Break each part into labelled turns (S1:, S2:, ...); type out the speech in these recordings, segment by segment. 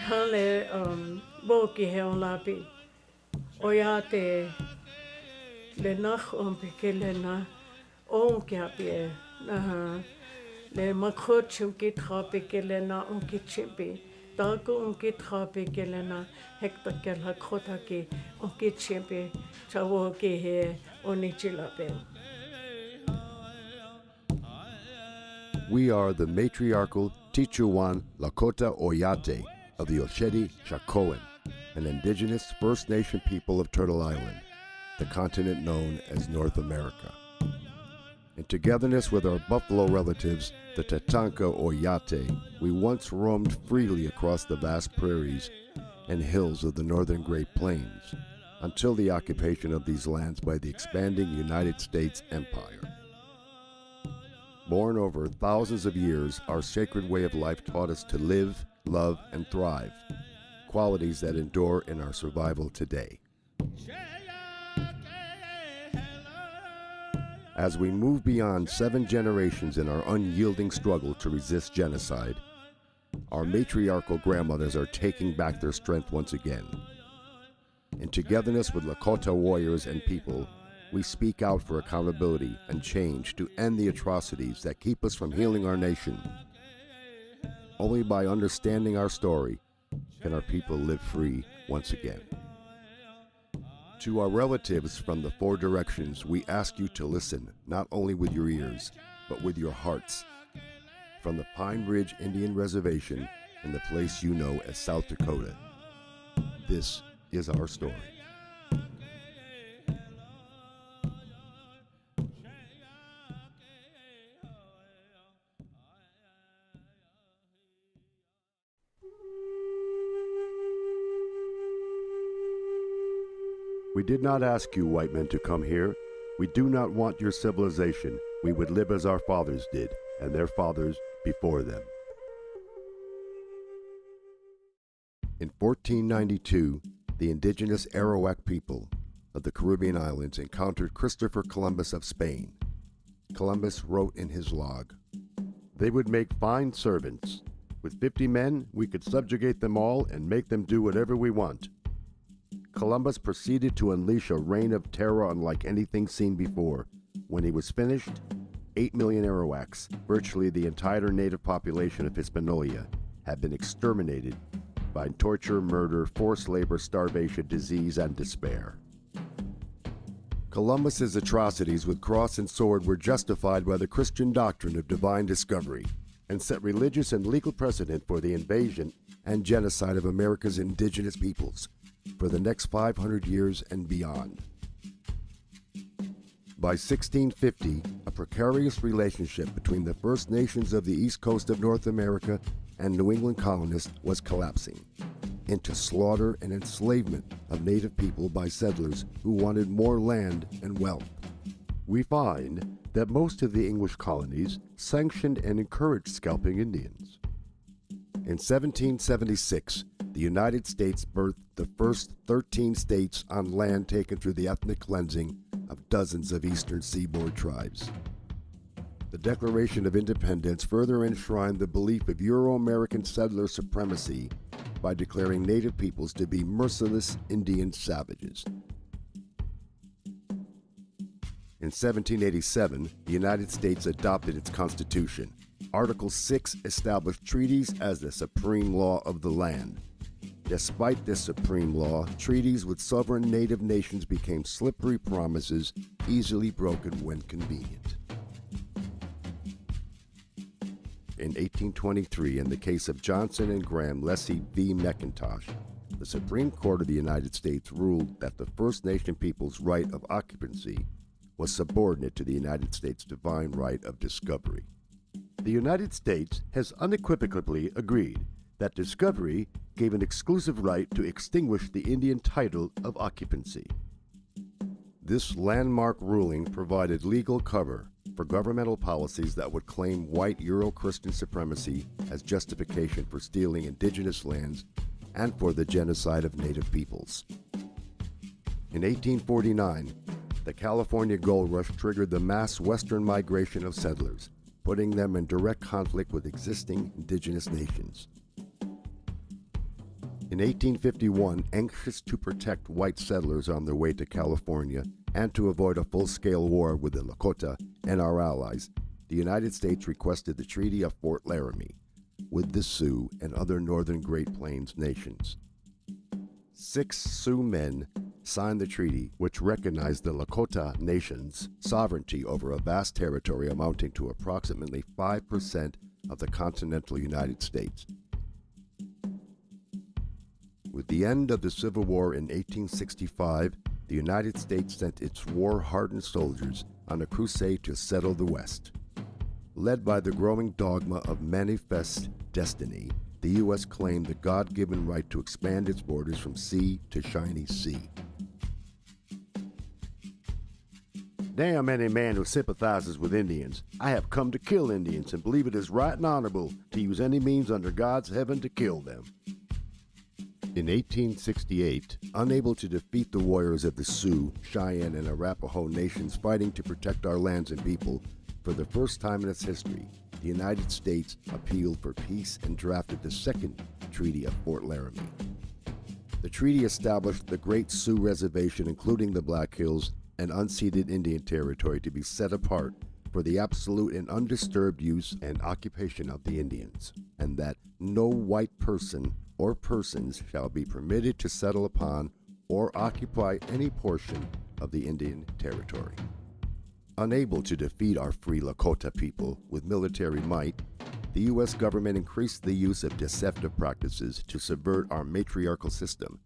S1: Hale boki he on lapi. Oyate le nach peke le na onke apie. Le makhochum ki trape ke le na onke chipi. Dago onke trape ke le na hekta ke la khota ki onke chipi. Chawo ke he onichilape.
S2: We are the matriarchal Tichuan Lakota Oyate of the Oshedi Shakoan, an indigenous First Nation people of Turtle Island, the continent known as North America. In togetherness with our buffalo relatives, the Tatanka Oyate, we once roamed freely across the vast prairies and hills of the northern Great Plains, until the occupation of these lands by the expanding United States Empire. Born over thousands of years, our sacred way of life taught us to live, love, and thrive, qualities that endure in our survival today. As we move beyond 7 generations in our unyielding struggle to resist genocide, our matriarchal grandmothers are taking back their strength once again. In togetherness with Lakota warriors and people, we speak out for accountability and change to end the atrocities that keep us from healing our nation. Only by understanding our story can our people live free once again. To our relatives from the 4 directions, we ask you to listen not only with your ears, but with your hearts. From the Pine Ridge Indian Reservation in the place you know as South Dakota, this is our story. We did not ask you white men to come here. We do not want your civilization. We would live as our fathers did, and their fathers before them. In 1492, the indigenous Arawak people of the Caribbean islands encountered Christopher Columbus of Spain. Columbus wrote in his log, "They would make fine servants. With 50 men, we could subjugate them all and make them do whatever we want." Columbus proceeded to unleash a reign of terror unlike anything seen before. When he was finished, 8 million Arawaks, virtually the entire native population of Hispaniola, had been exterminated by torture, murder, forced labor, starvation, disease, and despair. Columbus's atrocities with cross and sword were justified by the Christian doctrine of divine discovery and set religious and legal precedent for the invasion and genocide of America's indigenous peoples for the next 500 years and beyond. By 1650, a precarious relationship between the First Nations of the east coast of North America and New England colonists was collapsing into slaughter and enslavement of native people by settlers who wanted more land and wealth. We find that most of the English colonies sanctioned and encouraged scalping Indians. In 1776, the United States birthed the first 13 states on land taken through the ethnic cleansing of dozens of eastern seaboard tribes. The Declaration of Independence further enshrined the belief of Euro-American settler supremacy by declaring native peoples to be merciless Indian savages. In 1787, the United States adopted its Constitution. Article 6 established treaties as the supreme law of the land. Despite this supreme law, treaties with sovereign native nations became slippery promises, easily broken when convenient. In 1823, in the case of Johnson and Graham Leslie v. McIntosh, the Supreme Court of the United States ruled that the First Nation people's right of occupancy was subordinate to the United States' divine right of discovery. The United States has unequivocally agreed that discovery gave an exclusive right to extinguish the Indian title of occupancy. This landmark ruling provided legal cover for governmental policies that would claim white Euro-Christian supremacy as justification for stealing indigenous lands and for the genocide of native peoples. In 1849, The California Gold Rush triggered the mass western migration of settlers, putting them in direct conflict with existing indigenous nations. In 1851, anxious to protect white settlers on their way to California and to avoid a full-scale war with the Lakota and our allies, the United States requested the Treaty of Fort Laramie with the Sioux and other northern Great Plains nations. 6 Sioux men signed the treaty, which recognized the Lakota Nation's sovereignty over a vast territory amounting to approximately 5% of the continental United States. With the end of the Civil War in 1865, the United States sent its war-hardened soldiers on a crusade to settle the West. Led by the growing dogma of manifest destiny, the U.S. claimed the God-given right to expand its borders from sea to shiny sea. Damn any man who sympathizes with Indians. I have come to kill Indians and believe it is right and honorable to use any means under God's heaven to kill them. In 1868, unable to defeat the warriors of the Sioux, Cheyenne, and Arapaho nations fighting to protect our lands and people, for the first time in its history, the United States appealed for peace and drafted the Second Treaty of Fort Laramie. The treaty established the Great Sioux Reservation, including the Black Hills, and unceded Indian Territory, to be set apart for the absolute and undisturbed use and occupation of the Indians, and that no white person or persons shall be permitted to settle upon or occupy any portion of the Indian Territory. Unable to defeat our free Lakota people with military might, the U.S. government increased the use of deceptive practices to subvert our matriarchal system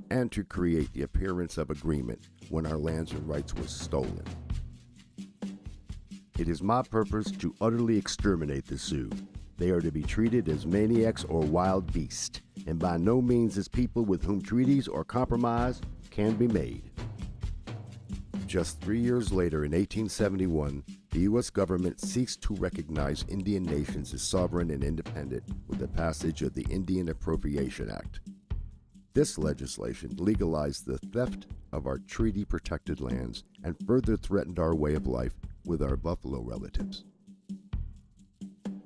S2: and to create the appearance of agreement when our lands and rights were stolen. It is my purpose to utterly exterminate the Sioux. They are to be treated as maniacs or wild beasts, and by no means as people with whom treaties or compromise can be made. Just 3 years later, in 1871, the U.S. government ceased to recognize Indian nations as sovereign and independent with the passage of the Indian Appropriation Act. This legislation legalized the theft of our treaty-protected lands and further threatened our way of life with our buffalo relatives.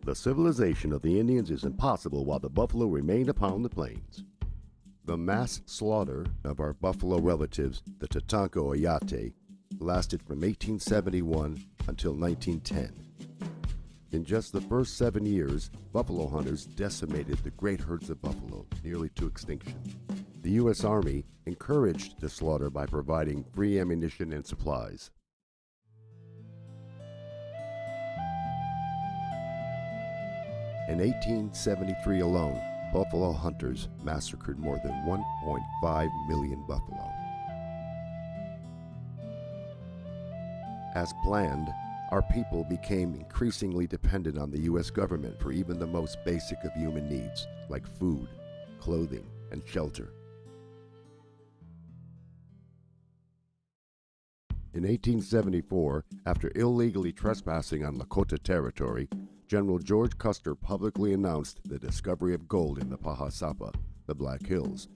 S2: The civilization of the Indians is impossible while the buffalo remain upon the plains. The mass slaughter of our buffalo relatives, the Tatanka Oyate, lasted from 1871 until 1910. In just the first 7 years, buffalo hunters decimated the great herds of buffalo, nearly to extinction. The U.S. Army encouraged the slaughter by providing free ammunition and supplies. In 1873 alone, buffalo hunters massacred more than 1.5 million buffalo. As planned, our people became increasingly dependent on the U.S. government for even the most basic of human needs, like food, clothing, and shelter. In 1874, after illegally trespassing on Lakota territory, General George Custer publicly announced the discovery of gold in the Pahasapa, the Black Hills.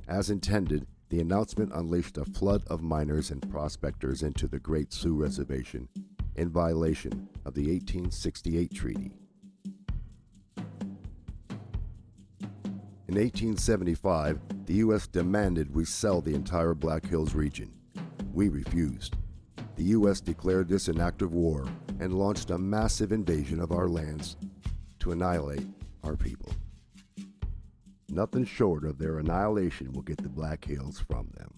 S2: As intended, the announcement unleashed a flood of miners and prospectors into the Great Sioux Reservation in violation of the 1868 treaty. In 1875, the U.S. demanded we sell the entire Black Hills region. We refused. The U.S. declared this an act of war and launched a massive invasion of our lands to annihilate our people. Nothing short of their annihilation will get the Black Hills from them.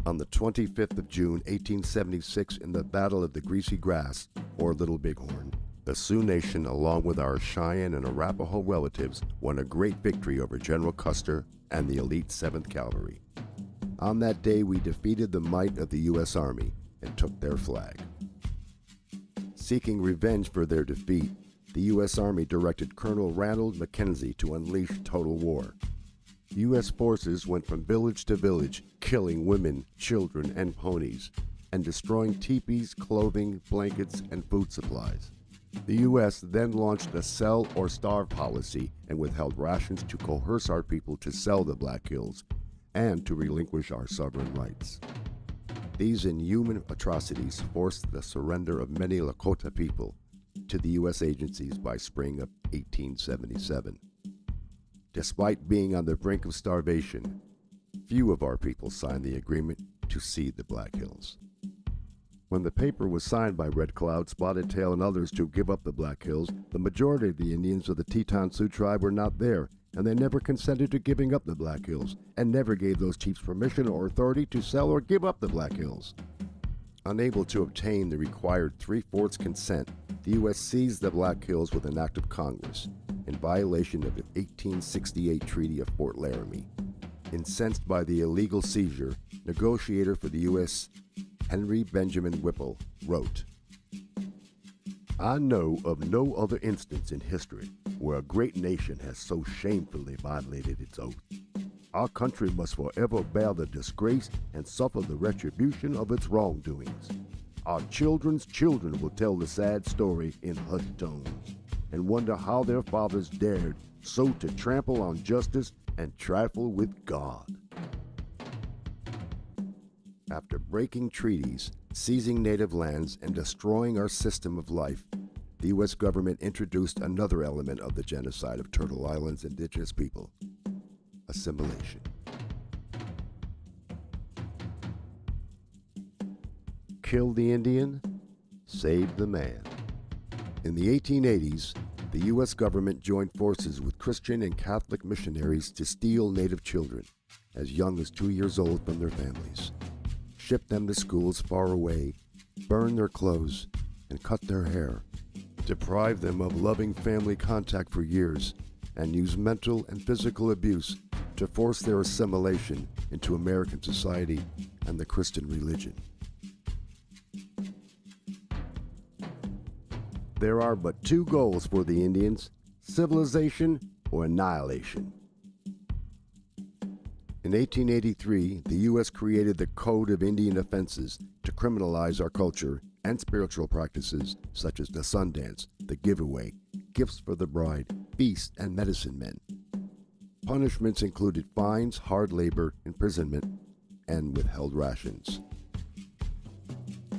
S2: On the 25th of June, 1876, in the Battle of the Greasy Grass, or Little Bighorn, the Sioux Nation, along with our Cheyenne and Arapaho relatives, won a great victory over General Custer and the elite 7th Cavalry. On that day, we defeated the might of the U.S. Army and took their flag. Seeking revenge for their defeat, the U.S. Army directed Colonel Ranald Mackenzie to unleash total war. U.S. forces went from village to village, killing women, children, and ponies, and destroying teepees, clothing, blankets, and food supplies. The U.S. then launched a sell or starve policy and withheld rations to coerce our people to sell the Black Hills, and to relinquish our sovereign rights. These inhuman atrocities forced the surrender of many Lakota people to the U.S. agencies by spring of 1877. Despite being on the brink of starvation, few of our people signed the agreement to cede the Black Hills. When the paper was signed by Red Cloud, Spotted Tail, and others to give up the Black Hills, the majority of the Indians of the Teton Sioux tribe were not there, and they never consented to giving up the Black Hills, and never gave those chiefs permission or authority to sell or give up the Black Hills. Unable to obtain the required 3/4 consent, the U.S. seized the Black Hills with an act of Congress, in violation of the 1868 Treaty of Fort Laramie. Incensed by the illegal seizure, negotiator for the U.S. Henry Benjamin Whipple wrote, "I know of no other instance in history where a great nation has so shamefully violated its oath. Our country must forever bear the disgrace and suffer the retribution of its wrongdoings. Our children's children will tell the sad story in hushed tones and wonder how their fathers dared so to trample on justice and trifle with God." After breaking treaties, seizing native lands, and destroying our system of life, the U.S. government introduced another element of the genocide of Turtle Island's indigenous people: assimilation. Kill the Indian, save the man. In the 1880s, the U.S. government joined forces with Christian and Catholic missionaries to steal Native children, as young as 2 years old, from their families, ship them to schools far away, burn their clothes, and cut their hair, deprive them of loving family contact for years, and use mental and physical abuse to force their assimilation into American society and the Christian religion. There are but two goals for the Indians: civilization or annihilation. In 1883, the U.S. created the Code of Indian Offenses to criminalize our culture and spiritual practices such as the Sundance, the Giveaway, Gifts for the Bride, Feast, and Medicine Men. Punishments included fines, hard labor, imprisonment, and withheld rations.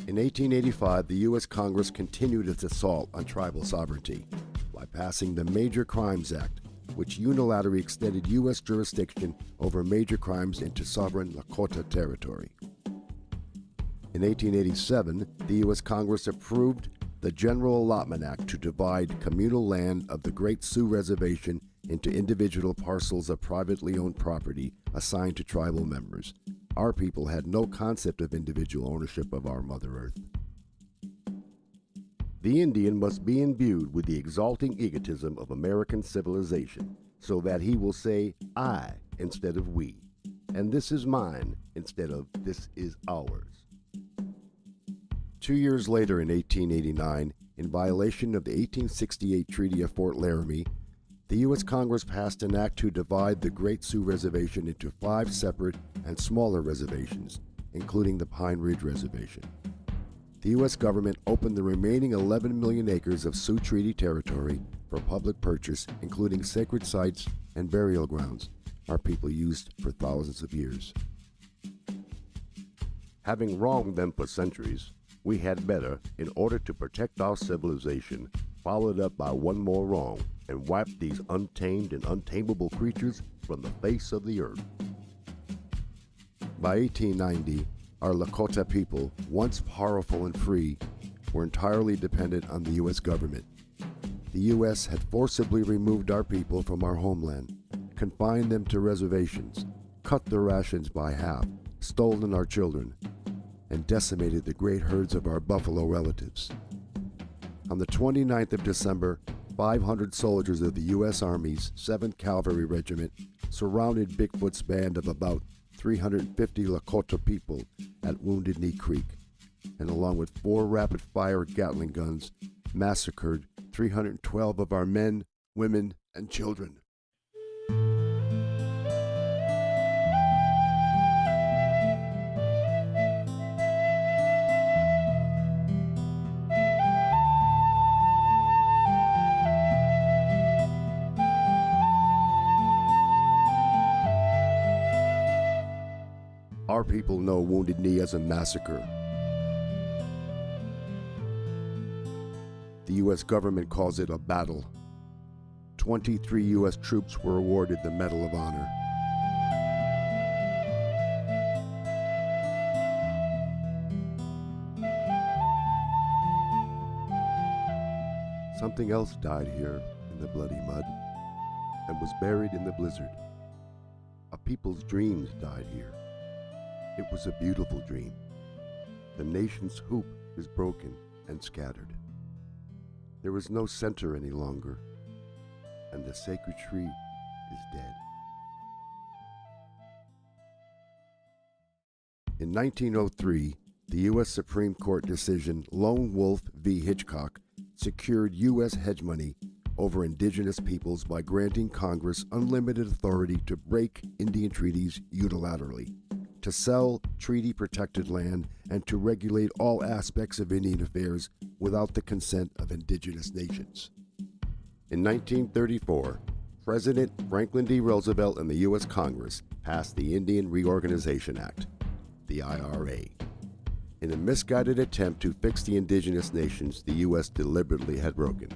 S2: In 1885, the U.S. Congress continued its assault on tribal sovereignty by passing the Major Crimes Act, which unilaterally extended U.S. jurisdiction over major crimes into sovereign Lakota territory. In 1887, the U.S. Congress approved the General Allotment Act to divide communal land of the Great Sioux Reservation into individual parcels of privately owned property assigned to tribal members. Our people had no concept of individual ownership of our Mother Earth. The Indian must be imbued with the exalting egotism of American civilization, so that he will say "I" instead of "we," and "this is mine" instead of "this is ours." 2 years later, in 1889, in violation of the 1868 Treaty of Fort Laramie, the U.S. Congress passed an act to divide the Great Sioux Reservation into 5 separate and smaller reservations, including the Pine Ridge Reservation. The U.S. government opened the remaining 11 million acres of Sioux Treaty territory for public purchase, including sacred sites and burial grounds our people used for thousands of years. Having wronged them for centuries, we had better, in order to protect our civilization, follow it up by one more wrong and wipe these untamed and untamable creatures from the face of the earth. By 1890, our Lakota people, once powerful and free, were entirely dependent on the U.S. government. The U.S. had forcibly removed our people from our homeland, confined them to reservations, cut their rations by half, stolen our children, and decimated the great herds of our buffalo relatives. On the 29th of December, 500 soldiers of the U.S. Army's 7th Cavalry Regiment surrounded Bigfoot's band of about 350 Lakota people at Wounded Knee Creek, and along with 4 rapid-fire Gatling guns, massacred 312 of our men, women, and children. Our people know Wounded Knee as a massacre. The U.S. government calls it a battle. 23 U.S. troops were awarded the Medal of Honor. Something else died here in the bloody mud and was buried in the blizzard. A people's dreams died here. It was a beautiful dream. The nation's hoop is broken and scattered. There is no center any longer, and the sacred tree is dead. In 1903, the U.S. Supreme Court decision Lone Wolf v. Hitchcock secured U.S. hegemony over indigenous peoples by granting Congress unlimited authority to break Indian treaties unilaterally, to sell treaty-protected land, and to regulate all aspects of Indian affairs without the consent of indigenous nations. In 1934, President Franklin D. Roosevelt and the U.S. Congress passed the Indian Reorganization Act, the IRA. In a misguided attempt to fix the indigenous nations the U.S. deliberately had broken.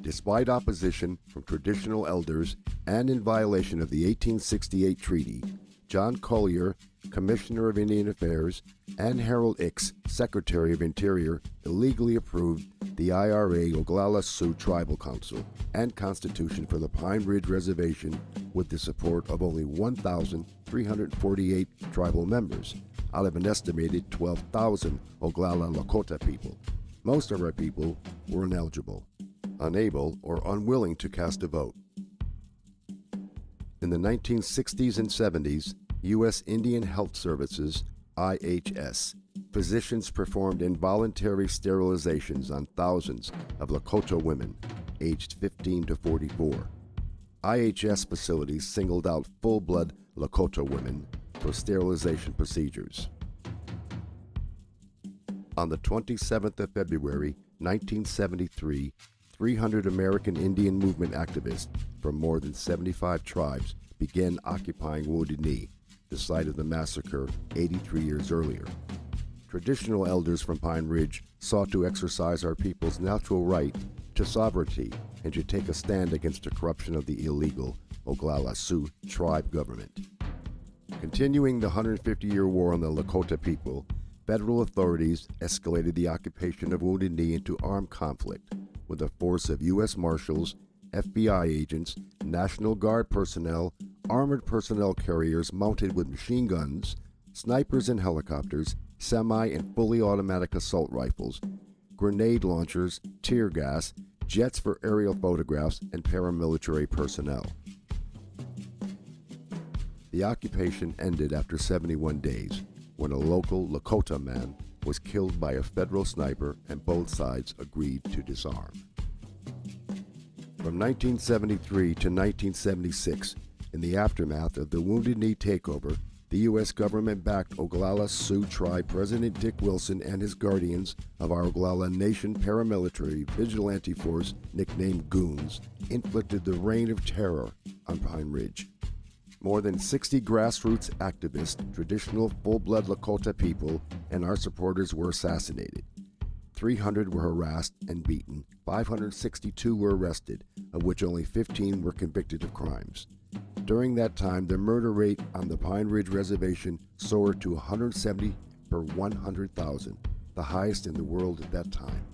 S2: Despite opposition from traditional elders and in violation of the 1868 treaty, John Collier, Commissioner of Indian Affairs, and Harold Ickes, Secretary of Interior, illegally approved the IRA Oglala Sioux Tribal Council and Constitution for the Pine Ridge Reservation with the support of only 1,348 tribal members, out of an estimated 12,000 Oglala Lakota people. Most of our people were ineligible, unable, or unwilling to cast a vote. In the 1960s and 70s, U.S. Indian Health Services, IHS, physicians performed involuntary sterilizations on thousands of Lakota women aged 15 to 44. IHS facilities singled out full-blood Lakota women for sterilization procedures. On the 27th of February, 1973, 300 American Indian Movement activists from more than 75 tribes began occupying Wounded Knee, the site of the massacre 83 years earlier. Traditional elders from Pine Ridge sought to exercise our people's natural right to sovereignty and to take a stand against the corruption of the illegal Oglala Sioux tribe government. Continuing the 150-year war on the Lakota people, federal authorities escalated the occupation of Wounded Knee into armed conflict with a force of U.S. Marshals, FBI agents, National Guard personnel, armored personnel carriers mounted with machine guns, snipers and helicopters, semi and fully automatic assault rifles, grenade launchers, tear gas, jets for aerial photographs, and paramilitary personnel. The occupation ended after 71 days, when a local Lakota man was killed by a federal sniper and both sides agreed to disarm. From 1973 to 1976, in the aftermath of the Wounded Knee takeover, the U.S. government-backed Oglala Sioux Tribe President Dick Wilson and his guardians of our Oglala Nation paramilitary vigilante force, nicknamed Goons, inflicted the reign of terror on Pine Ridge. More than 60 grassroots activists, traditional full-blood Lakota people, and our supporters were assassinated. 300 were harassed and beaten, 562 were arrested, of which only 15 were convicted of crimes. During that time, the murder rate on the Pine Ridge Reservation soared to 170 per 100,000, the highest in the world at that time.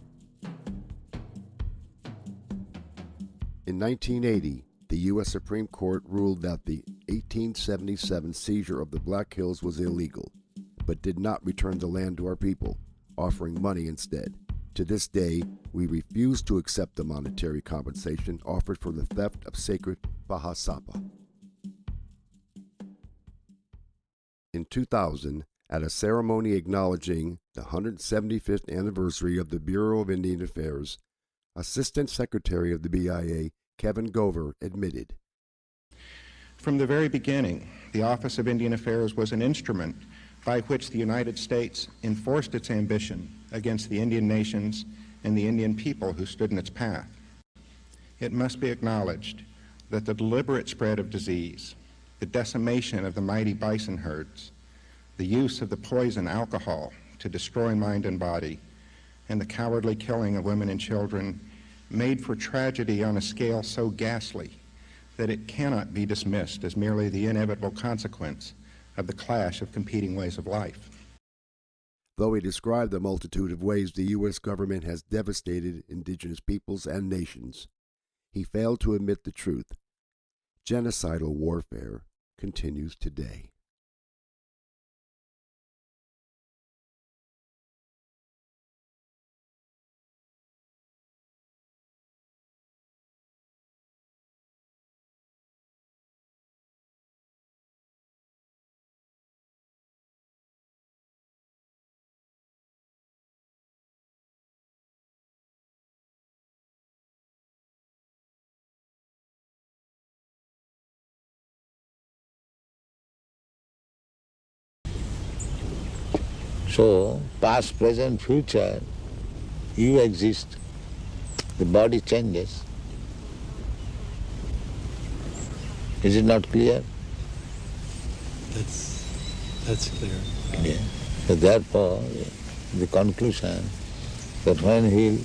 S2: In 1980, the U.S. Supreme Court ruled that the 1877 seizure of the Black Hills was illegal, but did not return the land to our people, offering money instead. To this day, we refuse to accept the monetary compensation offered for the theft of sacred Bahasapa. In 2000, at a ceremony acknowledging the 175th anniversary of the Bureau of Indian Affairs, Assistant Secretary of the BIA, Kevin Gover, admitted,
S3: "From the very beginning, the Office of Indian Affairs was an instrument by which the United States enforced its ambition against the Indian nations and the Indian people who stood in its path. It must be acknowledged that the deliberate spread of disease, the decimation of the mighty bison herds, the use of the poison alcohol to destroy mind and body, and the cowardly killing of women and children made for tragedy on a scale so ghastly that it cannot be dismissed as merely the inevitable consequence of the clash of competing ways of life.
S2: Though he described the multitude of ways the U.S. government has devastated indigenous peoples and nations, he failed to admit the truth. Genocidal warfare continues today.
S4: So, past, present, future, you exist, the body changes. Is it not clear?
S5: That's clear.
S4: Yeah. So therefore, the conclusion that when he'll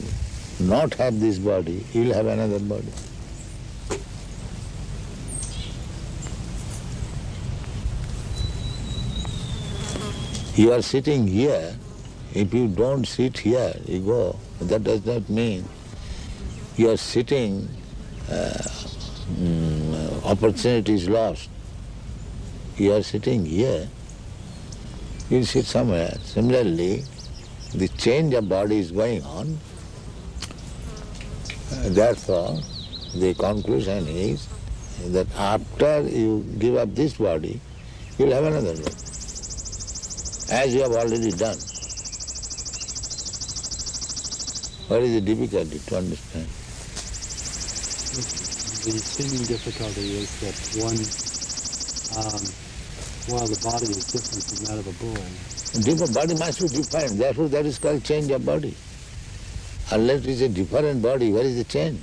S4: not have this body, he'll have another body. You are sitting here. If you don't sit here, you go. That does not mean you are sitting, opportunity is lost. You are sitting here, you sit somewhere. Similarly, the change of body is going on. Therefore, the conclusion is that after you give up this body, you will have another body, as you have already done. What is the difficulty to understand?
S5: The seeming difficulty is that while the body is different from that of a boy.
S4: Different body must be different. Therefore, that is called change of body. Unless it is a different body, where is the change?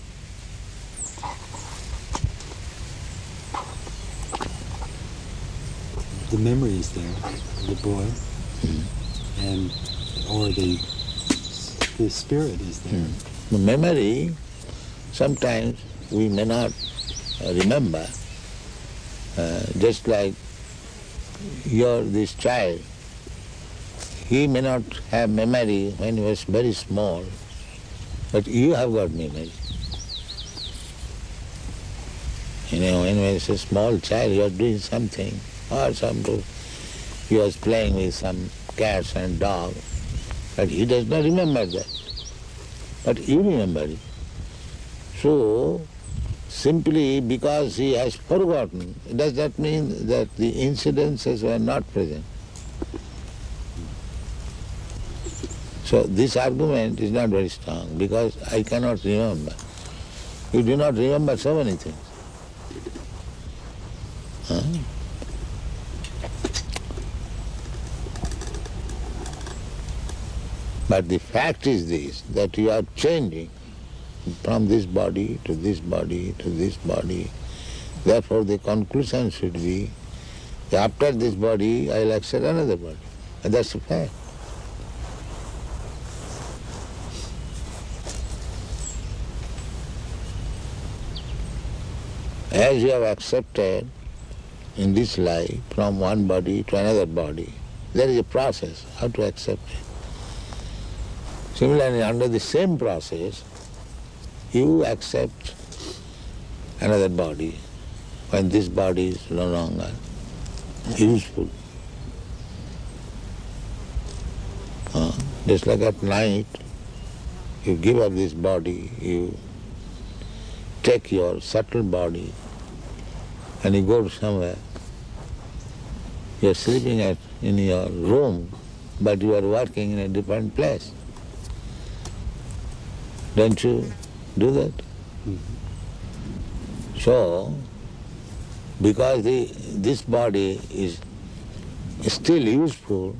S5: The memory is there, the boy, and or the spirit is there.
S4: The memory, sometimes we may not remember. Just like this child, he may not have memory when he was very small, but you have got memory. You know, when he was a small child, you are doing something, or he was playing with some cats and dogs, but he does not remember that. But you remember it. So, simply because he has forgotten, does that mean that the incidences were not present? So this argument is not very strong because I cannot remember. You do not remember so many things. Huh? But the fact is this, that you are changing from this body to this body to this body. Therefore the conclusion should be, that after this body I will accept another body. And that's the fact. As you have accepted in this life from one body to another body, there is a process how to accept it. Similarly, under the same process, you accept another body when this body is no longer useful. Just like at night, you give up this body, you take your subtle body and you go to somewhere. You are sleeping in your room, but you are working in a different place. Don't you do that? So, because this body is still useful,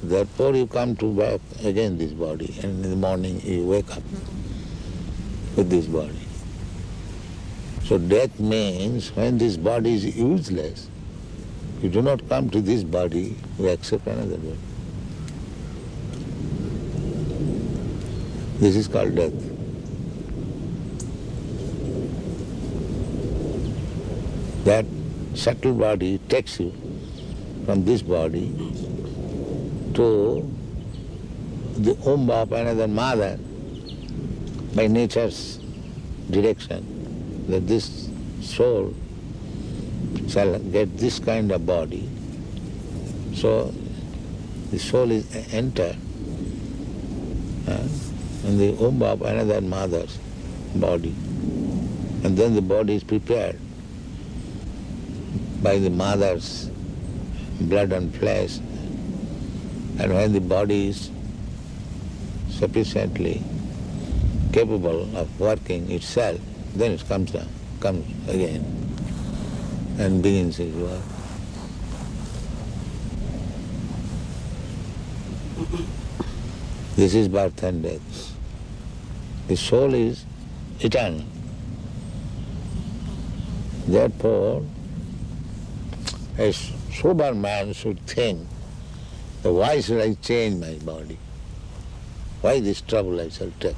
S4: therefore you come to back again this body, and in the morning you wake up with this body. So death means when this body is useless, You do not come to this body, you accept another body. This is called death. That subtle body takes you from this body to the womb of another mother by nature's direction, that this soul shall get this kind of body. So the soul is entered in the womb of another mother's body, and then the body is prepared by the mother's blood and flesh, and when the body is sufficiently capable of working itself, then it comes down, comes again and begins its work. This is birth and death. The soul is eternal. Therefore, a sober man should think, why should I change my body? Why this trouble I shall take?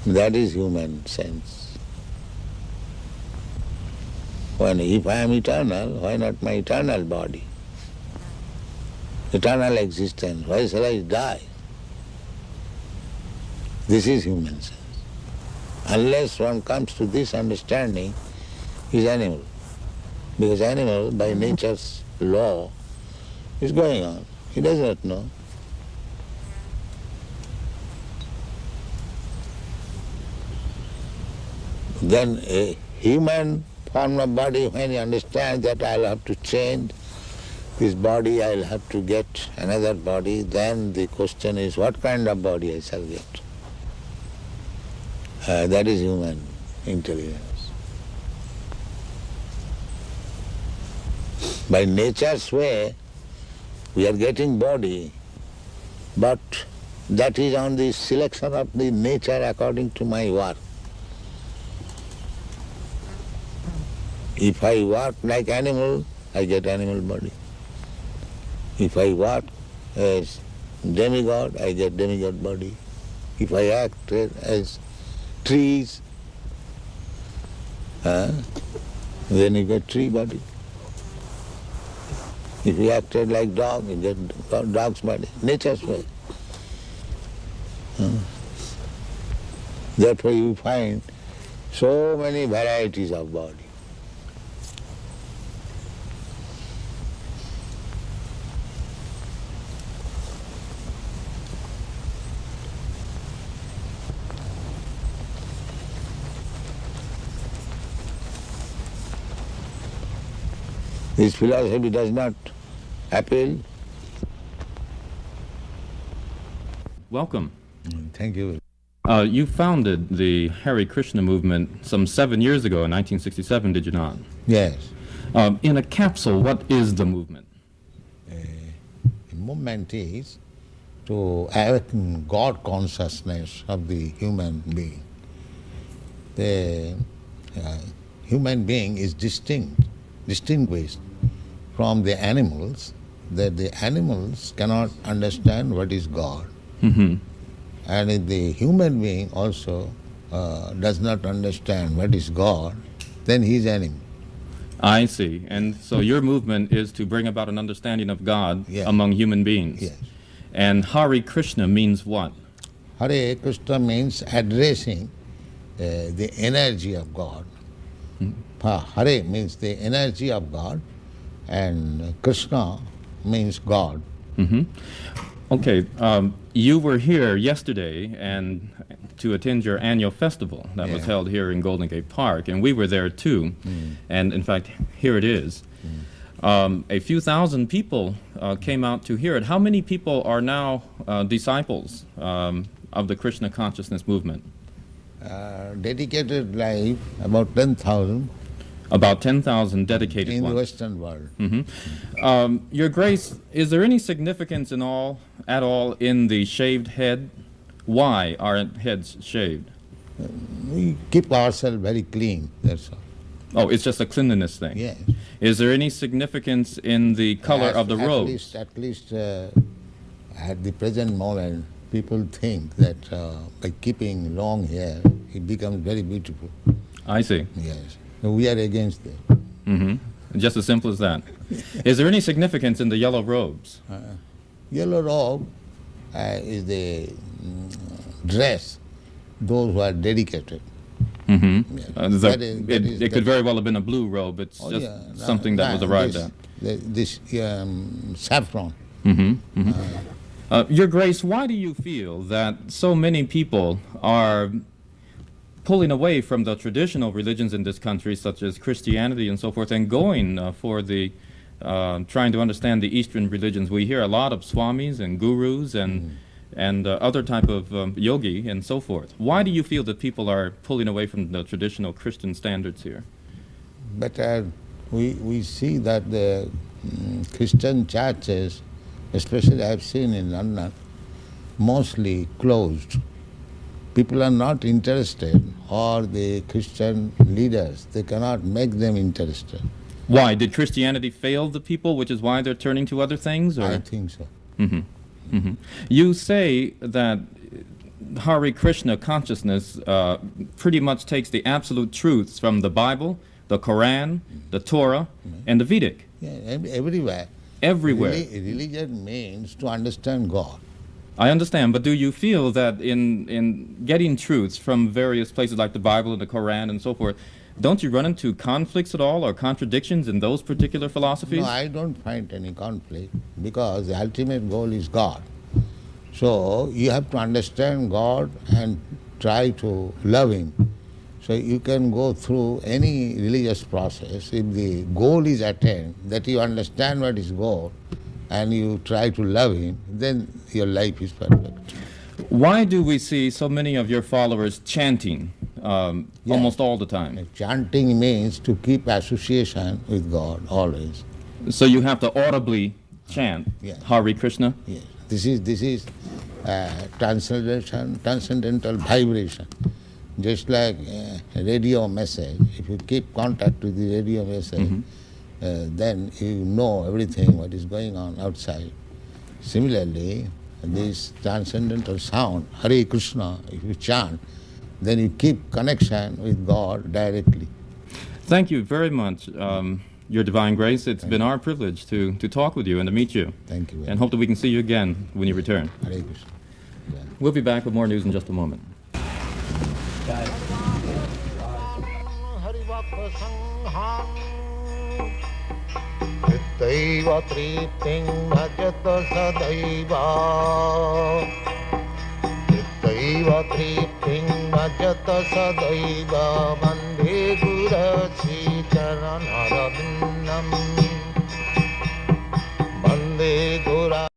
S4: That is human sense. If I am eternal, why not my eternal body? Eternal existence, why shall I die? This is human sense. Unless one comes to this understanding, he is animal. Because animal, by nature's law, is going on. He does not know. Then a human form of body, when he understands that I'll have to change this body, I'll have to get another body, then the question is, what kind of body I shall get? That is human intelligence. By nature's way, we are getting body, but that is on the selection of the nature according to my work. If I work like animal, I get animal body. If I work as demigod, I get demigod body. If I act as trees, then you get tree body. If you acted like dog, you get dog's body. Nature's way. Therefore you find so many varieties of body. This philosophy does not appeal.
S6: Welcome.
S4: Thank you.
S6: You founded the Hare Krishna movement some 7 years ago in 1967, did you not?
S4: Yes.
S6: In a capsule, what is the movement?
S4: The movement is to awaken God consciousness of the human being. The human being is distinguished from the animals, that the animals cannot understand what is God.
S6: Mm-hmm.
S4: And if the human being also does not understand what is God, then he is animal.
S6: I see. And so your movement is to bring about an understanding of God
S4: Yes.
S6: among human beings.
S4: Yes.
S6: And Hare Krishna means what?
S4: Hare Krishna means addressing the energy of God. Hare means the energy of God, and Krishna means God.
S6: Mm-hmm. Okay, you were here yesterday and to attend your annual festival that was held here in Golden Gate Park, and we were there too. And in fact, here it is. A few thousand people came out to hear it. How many people are now disciples of the Krishna consciousness movement?
S4: Dedicated life, about 10,000
S6: About 10,000 dedicated
S4: in the
S6: ones.
S4: Western world.
S6: Mm-hmm. Your Grace, is there any significance at all in the shaved head? Why are heads shaved?
S4: We keep ourselves very clean, that's all.
S6: Oh, it's just a cleanliness thing.
S4: Yes.
S6: Is there any significance in the color of the robes?
S4: At least at the present moment, people think that by keeping long hair, it becomes very beautiful.
S6: I see.
S4: Yes. So we are against that.
S6: Mm-hmm. Just as simple as that. Is there any significance in the yellow robes?
S4: Yellow robe is the dress, those who are dedicated.
S6: Mm-hmm.
S4: Yes.
S6: It could very well have been a blue robe. It's just something that was arrived at.
S4: This saffron.
S6: Mm-hmm. Mm-hmm. Your Grace, why do you feel that so many people are pulling away from the traditional religions in this country, such as Christianity and so forth, and going for the trying to understand the Eastern religions? We hear a lot of swamis and gurus and other type of yogi and so forth. Why do you feel that people are pulling away from the traditional Christian standards here?
S4: But we see that the Christian churches, especially I have seen in London, mostly closed. People are not interested, or the Christian leaders, they cannot make them interested.
S6: Why? Did Christianity fail the people, which is why they're turning to other things? Or?
S4: I think so.
S6: Mm-hmm. Mm-hmm. You say that Hare Krishna consciousness pretty much takes the absolute truths from the Bible, the Quran, the Torah, and the Vedic.
S4: Yeah, everywhere.
S6: Everywhere.
S4: Religion means to understand God.
S6: I understand, but do you feel that in getting truths from various places like the Bible and the Quran and so forth, don't you run into conflicts at all or contradictions in those particular philosophies?
S4: No, I don't find any conflict, because the ultimate goal is God. So you have to understand God and try to love Him. So you can go through any religious process. If the goal is attained, that you understand what is goal, and you try to love Him, then your life is perfect.
S6: Why do we see so many of your followers chanting almost all the time?
S4: Chanting means to keep association with God always.
S6: So you have to audibly chant Hare Krishna?
S4: Yes. This is transcendental vibration. Just like a radio message, if you keep contact with the radio message, then you know everything what is going on outside. Similarly, this transcendental sound, Hare Krishna, if you chant, then you keep connection with God directly.
S6: Thank you very much, Your Divine Grace. It's been our privilege to talk with you and to meet you.
S4: Thank you.
S6: And hope that we can see you again when you return.
S4: Hare Krishna. Yeah.
S6: We'll be back with more news in just a moment.
S4: Chittaiva tripting bhajata sadaiva. Chittaiva tripting bhajata sadaiva. Vande Guru Sri Charanarabindam.